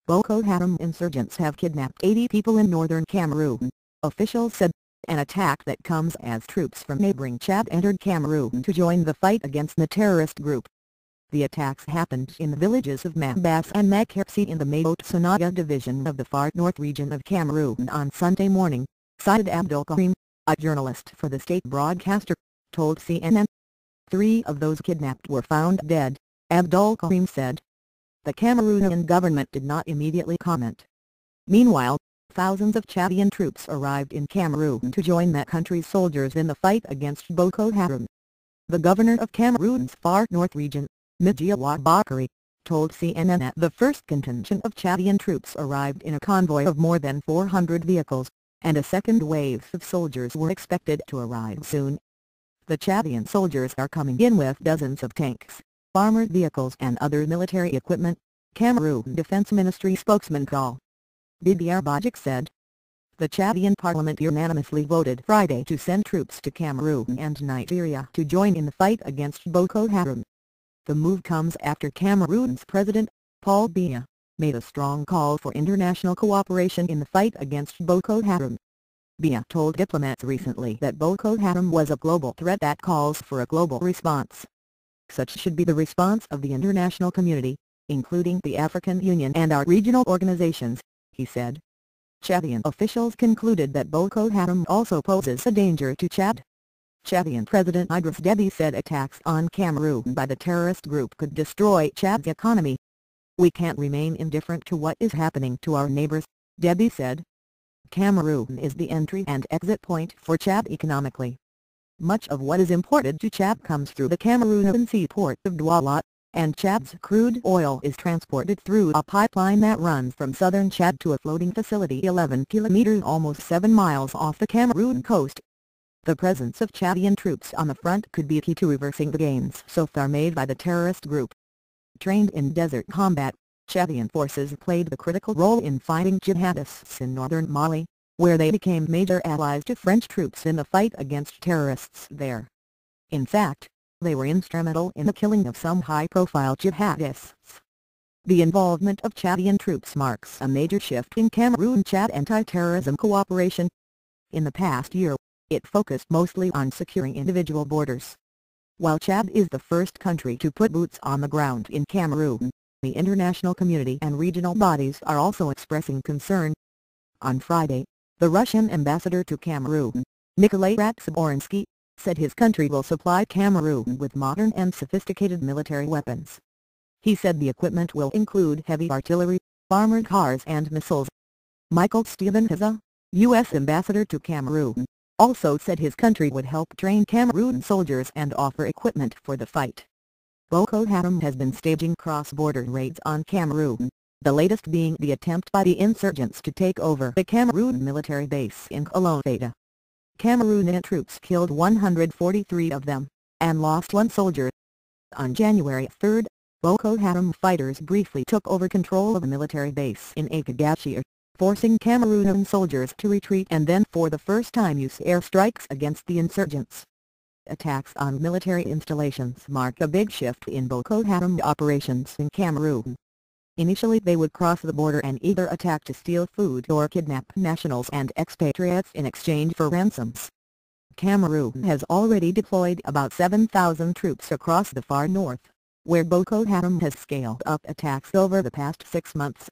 Boko Haram insurgents have kidnapped 80 people in northern Cameroon, officials said, an attack that comes as troops from neighboring Chad entered Cameroon to join the fight against the terrorist group. The attacks happened in the villages of Mabass and Makxy in the Mayo-Tsanaga Division of the far north region of Cameroon on Sunday morning, Saiid Abdulkarim, a journalist for the state broadcaster, told CNN. 3 of those kidnapped were found dead, Abdulkarim said. The Cameroonian government did not immediately comment. Meanwhile, thousands of Chadian troops arrived in Cameroon to join that country's soldiers in the fight against Boko Haram. The governor of Cameroon's far north region, Mijiyawa Bakary, told CNN that the first contingent of Chadian troops arrived in a convoy of more than 400 vehicles, and a second wave of soldiers were expected to arrive soon. The Chadian soldiers are coming in with dozens of tanks, armored vehicles and other military equipment, Cameroon Defense Ministry spokesman Col. Mijiyawa Bakary said. The Chadian parliament unanimously voted Friday to send troops to Cameroon and Nigeria to join in the fight against Boko Haram. The move comes after Cameroon's president, Paul Biya, made a strong call for international cooperation in the fight against Boko Haram. Biya told diplomats recently that Boko Haram was a global threat that calls for a global response. Such should be the response of the international community, including the African Union and our regional organizations, he said. Chadian officials concluded that Boko Haram also poses a danger to Chad. Chadian President Idriss Déby said attacks on Cameroon by the terrorist group could destroy Chad's economy. We can't remain indifferent to what is happening to our neighbors, Déby said. Cameroon is the entry and exit point for Chad economically. Much of what is imported to Chad comes through the Cameroonian seaport of Douala, and Chad's crude oil is transported through a pipeline that runs from southern Chad to a floating facility 11 kilometers almost 7 miles off the Cameroon coast. The presence of Chadian troops on the front could be key to reversing the gains so far made by the terrorist group. Trained in desert combat, Chadian forces played a critical role in fighting jihadists in northern Mali, where they became major allies to French troops in the fight against terrorists there. In fact, they were instrumental in the killing of some high-profile jihadists. The involvement of Chadian troops marks a major shift in Cameroon-Chad anti-terrorism cooperation. In the past year, it focused mostly on securing individual borders. While Chad is the first country to put boots on the ground in Cameroon, the international community and regional bodies are also expressing concern. On Friday, the Russian ambassador to Cameroon, Nikolai Ratsiborsky, said his country will supply Cameroon with modern and sophisticated military weapons. He said the equipment will include heavy artillery, armored cars and missiles. Michael Stevenson, U.S. ambassador to Cameroon, also said his country would help train Cameroon soldiers and offer equipment for the fight. Boko Haram has been staging cross-border raids on Cameroon, the latest being the attempt by the insurgents to take over the Cameroon military base in Kolonfata. Cameroonian troops killed 143 of them, and lost 1 soldier. On January 3, Boko Haram fighters briefly took over control of a military base in Akagashia, forcing Cameroonian soldiers to retreat and then for the first time use airstrikes against the insurgents. Attacks on military installations mark a big shift in Boko Haram operations in Cameroon. Initially they would cross the border and either attack to steal food or kidnap nationals and expatriates in exchange for ransoms. Cameroon has already deployed about 7,000 troops across the far north, where Boko Haram has scaled up attacks over the past 6 months.